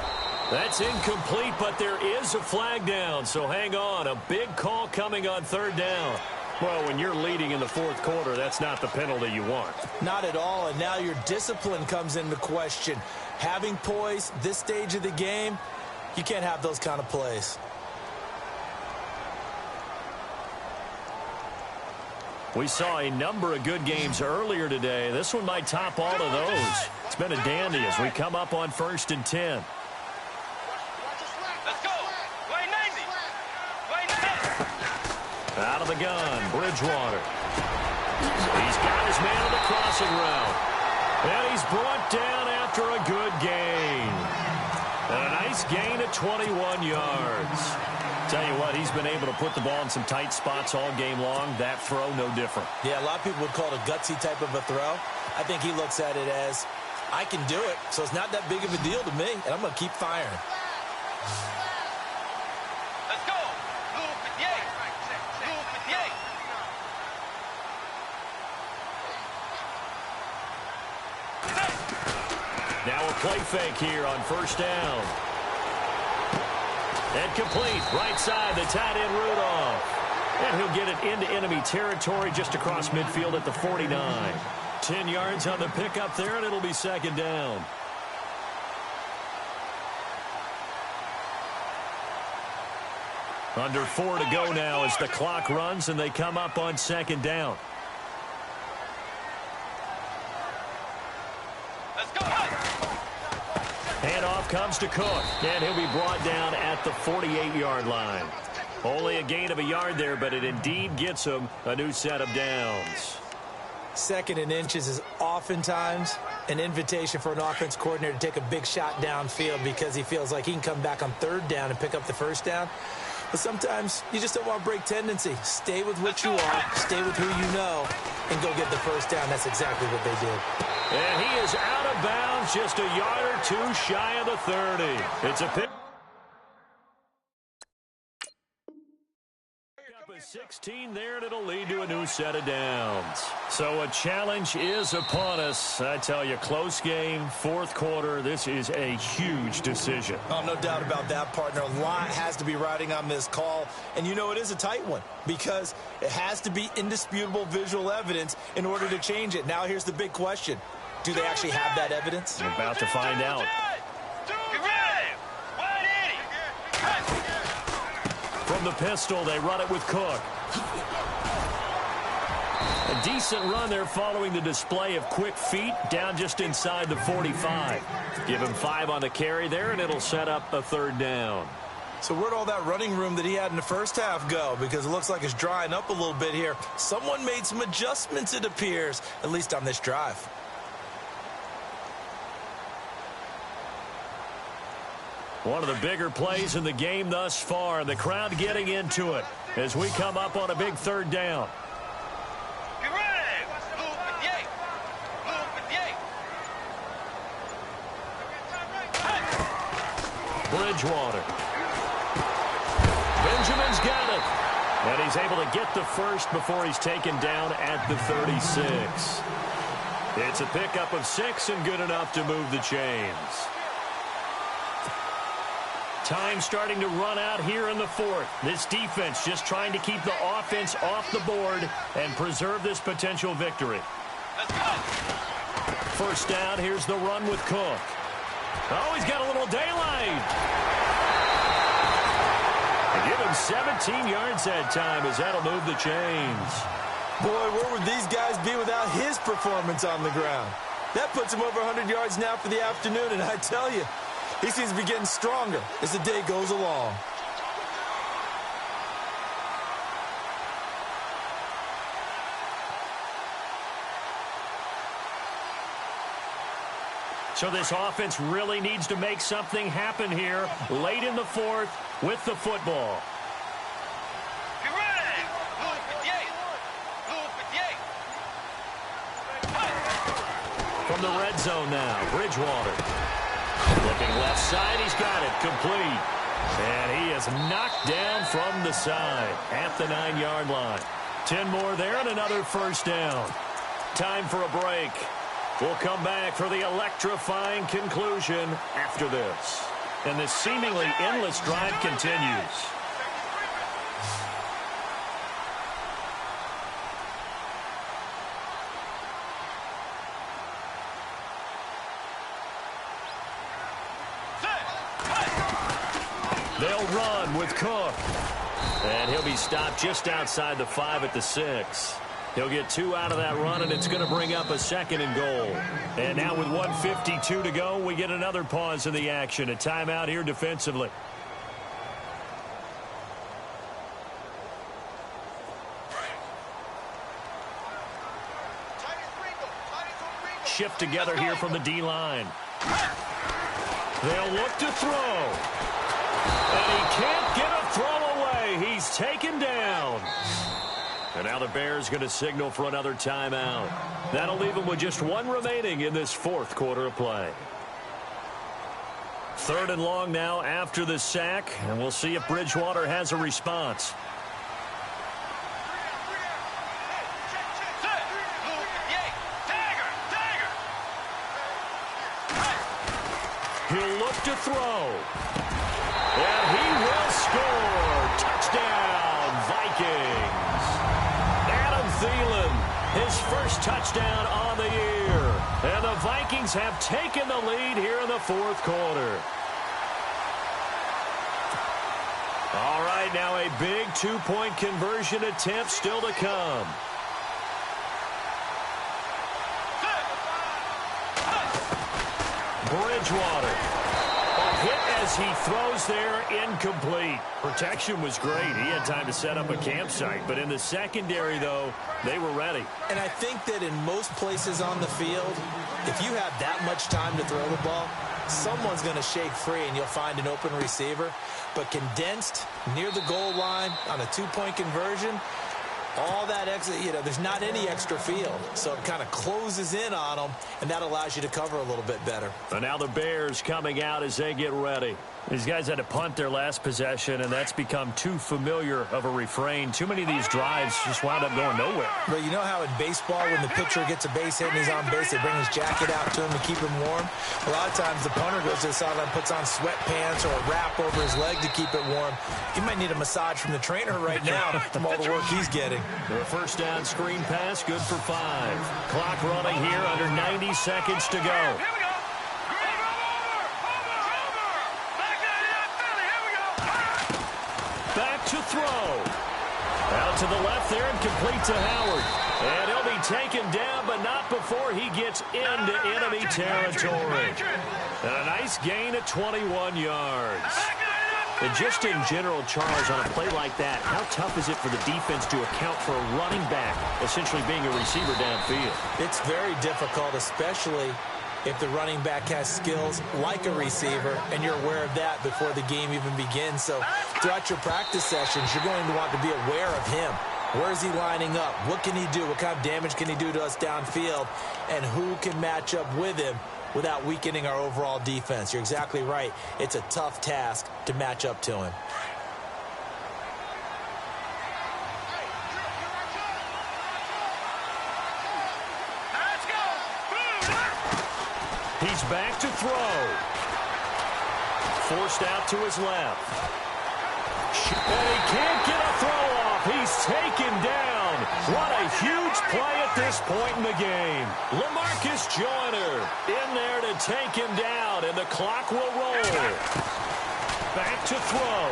That's incomplete, but there is a flag down, so hang on. A big call coming on 3rd down. Well, when you're leading in the 4th quarter, that's not the penalty you want. Not at all, and now your discipline comes into question. Having poise this stage of the game, you can't have those kind of plays. We saw a number of good games earlier today. This one might top all of those. It's been a dandy as we come up on 1st and 10. Let's go. Way 90. Way 90. Out of the gun, Bridgewater. He's got his man on the crossing route. And he's brought down after a good gain. And a nice gain of 21 yards. Tell you what, he's been able to put the ball in some tight spots all game long. That throw, no different. Yeah, a lot of people would call it a gutsy type of a throw. I think he looks at it as, I can do it, so it's not that big of a deal to me, and I'm going to keep firing. Let's go. Move 58. Move 58. Now a play fake here on 1st down. And complete, right side, the tight end Rudolph. And he'll get it into enemy territory just across midfield at the 49. 10 yards on the pickup there, and it'll be 2nd down. Under 4 to go now as the clock runs, and they come up on 2nd down. Let's go. Handoff comes to Cook, and he'll be brought down at the 48-yard line. Only a gain of a yard there, but it indeed gets him a new set of downs. Second and inches is oftentimes an invitation for an offense coordinator to take a big shot downfield because he feels like he can come back on third down and pick up the first down. But sometimes you just don't want to break tendency. Stay with what you are, stay with who you know, and go get the first down. That's exactly what they did. And he is out of bounds, just a yard or two shy of the 30. It's a pick. 16 there, and it'll lead to a new set of downs. So a challenge is upon us. I tell you, close game, fourth quarter. This is a huge decision. Oh, no doubt about that, partner. A lot has to be riding on this call. And you know it is a tight one because it has to be indisputable visual evidence in order to change it. Now here's the big question. Do they actually have that evidence? We're about to find out. From the pistol, they run it with Cook. A decent run there following the display of quick feet down just inside the 45. Give him 5 on the carry there, and it'll set up a third down. So where'd all that running room that he had in the first half go? Because it looks like it's drying up a little bit here. Someone made some adjustments, it appears, at least on this drive. One of the bigger plays in the game thus far. The crowd getting into it as we come up on a big third down. Get ready. Move 58. Move 58. Bridgewater. Benjamin's got it. And he's able to get the first before he's taken down at the 36. It's a pickup of 6 and good enough to move the chains. Time starting to run out here in the fourth. This defense just trying to keep the offense off the board and preserve this potential victory. First down, here's the run with Cook. Oh, he's got a little daylight. They give him 17 yards that time as that'll move the chains. Boy, where would these guys be without his performance on the ground? That puts him over 100 yards now for the afternoon, and I tell you, he seems to be getting stronger as the day goes along. So this offense really needs to make something happen here late in the fourth with the football. Get ready. Move 58. Move 58. From the red zone now, Bridgewater. Looking left side, he's got it complete. And he is knocked down from the side at the 9-yard line. 10 more there and another first down. Time for a break. We'll come back for the electrifying conclusion after this. And this seemingly endless drive continues. They'll run with Cook. And he'll be stopped just outside the 5 at the 6. He'll get 2 out of that run, and it's going to bring up a second and goal. And now with 1:52 to go, we get another pause in the action. A timeout here defensively. Shift together here from the D-line. They'll look to throw. And he can't get a throw away. He's taken down. And now the Bears going to signal for another timeout. That'll leave them with just 1 remaining in this fourth quarter of play. 3rd and long now after the sack. And we'll see if Bridgewater has a response. He'll look to throw. And he will score. Touchdown, Vikings. Adam Thielen, his first touchdown on the year. And the Vikings have taken the lead here in the fourth quarter. All right, now a big 2-point conversion attempt still to come. Bridgewater. A hit as he throws there, incomplete. Protection was great. He had time to set up a campsite. But in the secondary, though, they were ready. And I think that in most places on the field, if you have that much time to throw the ball, someone's going to shake free and you'll find an open receiver. But condensed near the goal line on a two-point conversion, all that extra, there's not any extra field. So it kind of closes in on them, and that allows you to cover a little bit better. And now the Bears coming out as they get ready. These guys had to punt their last possession, and that's become too familiar of a refrain. Too many of these drives just wound up going nowhere. Well, you know how in baseball when the pitcher gets a base hit and he's on base, they bring his jacket out to him to keep him warm? A lot of times the punter goes to the sideline, puts on sweatpants or a wrap over his leg to keep it warm. He might need a massage from the trainer right now from all the work he's getting. The first down screen pass, good for 5. Clock running here, under 90 seconds to go. Back to throw. Out to the left there and complete to Howard. And he'll be taken down, but not before he gets into enemy territory. And a nice gain of 21 yards. And just in general, Charles, on a play like that, how tough is it for the defense to account for a running back essentially being a receiver downfield? It's very difficult, especially if the running back has skills like a receiver, and you're aware of that before the game even begins. So throughout your practice sessions, you're going to want to be aware of him. Where is he lining up? What can he do? What kind of damage can he do to us downfield? And who can match up with him without weakening our overall defense? You're exactly right. It's a tough task to match up to him. He's back to throw. Forced out to his left. And he can't get a throw off. He's taken down. What a huge play at this point in the game. LaMarcus Joyner in there to take him down, and the clock will roll. Back to throw.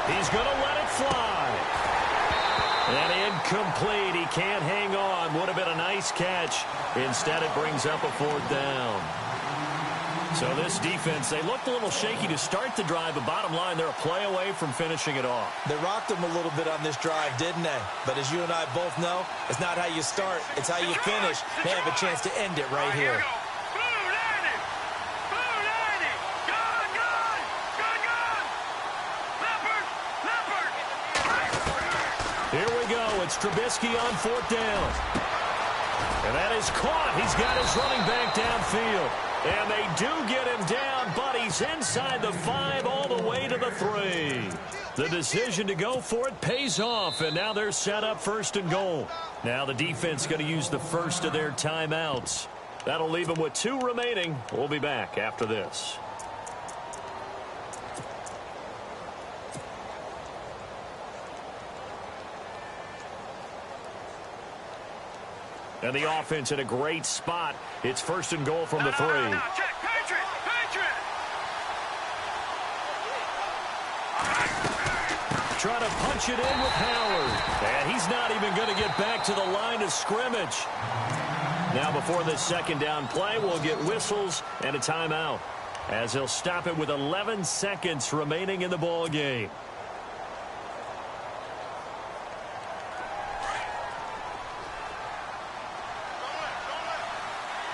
He's going to let it fly. And incomplete. He can't hang on. Would have been a nice catch. Instead, it brings up a 4th down. So this defense, they looked a little shaky to start the drive, but bottom line, they're a play away from finishing it off. They rocked them a little bit on this drive, didn't they? But as you and I both know, it's not how you start, it's how you finish. They have a chance to end it right here. Here we go. It's Trubisky on 4th down. And that is caught. He's got his running back downfield. And they do get him down, but he's inside the 5 all the way to the 3. The decision to go for it pays off, and now they're set up 1st and goal. Now the defense going to use the first of their timeouts. That'll leave them with 2 remaining. We'll be back after this. And the offense in a great spot. It's 1st and goal from the 3. Trying to punch it in with Howard. And he's not even going to get back to the line of scrimmage. Now before this 2nd down play, we'll get whistles and a timeout, as he'll stop it with 11 seconds remaining in the ball game.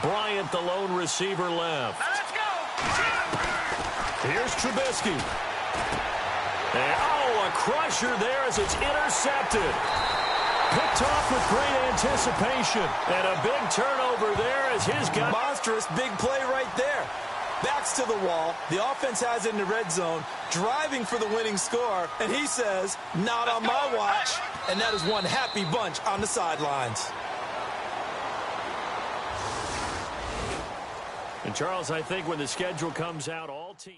Bryant, the lone receiver, left. Let's go. Here's Trubisky. And, a crusher there as it's intercepted. Picked off with great anticipation. And a big turnover there as his guy. Monstrous big play right there. Backs to the wall. The offense has it in the red zone, driving for the winning score. And he says, not on my watch. And that is one happy bunch on the sidelines. And, Charles, I think when the schedule comes out, all teams.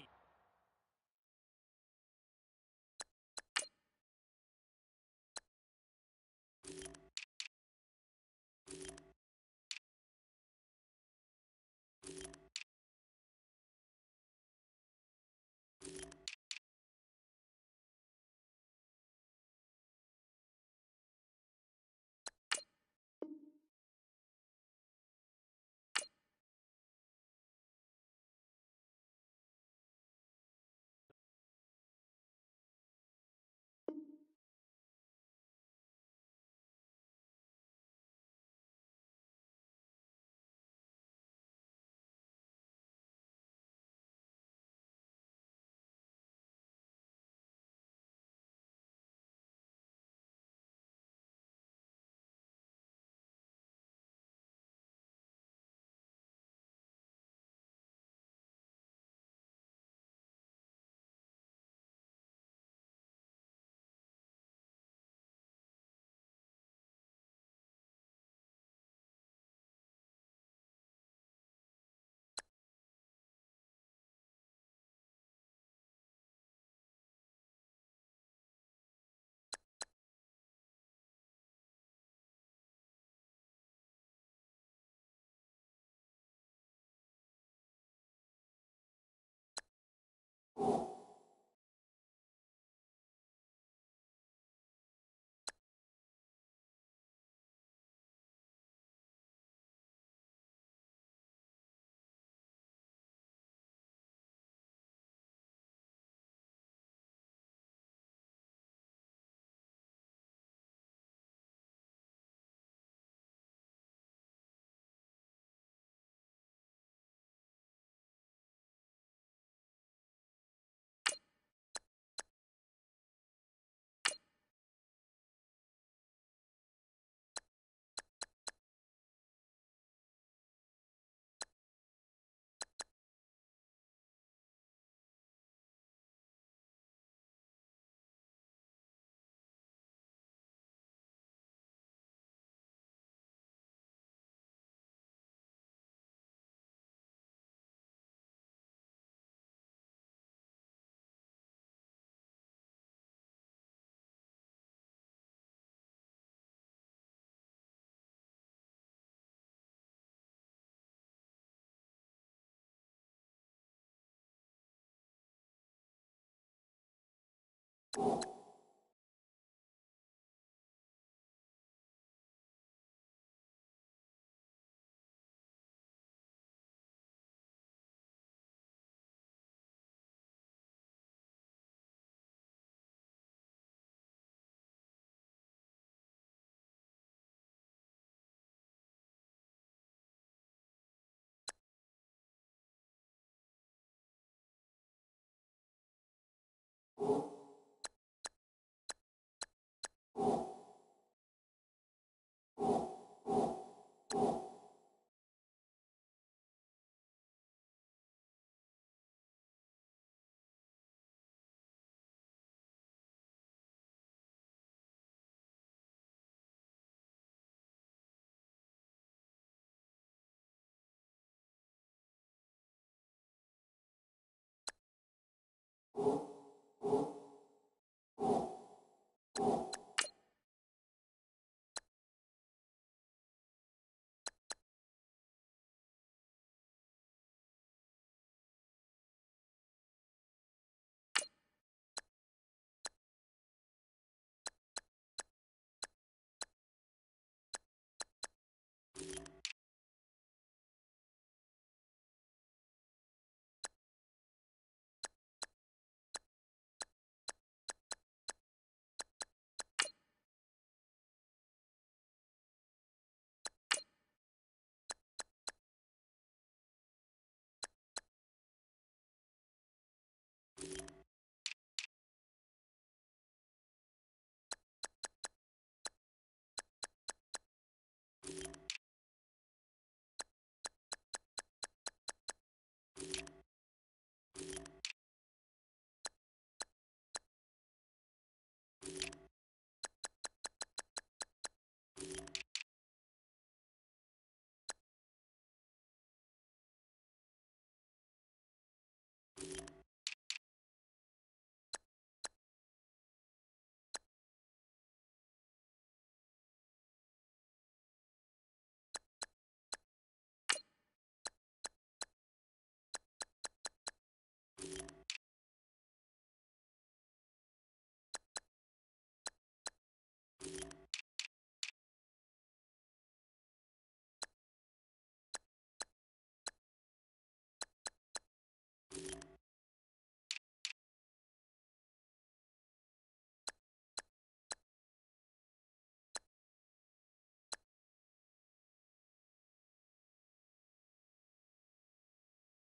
you.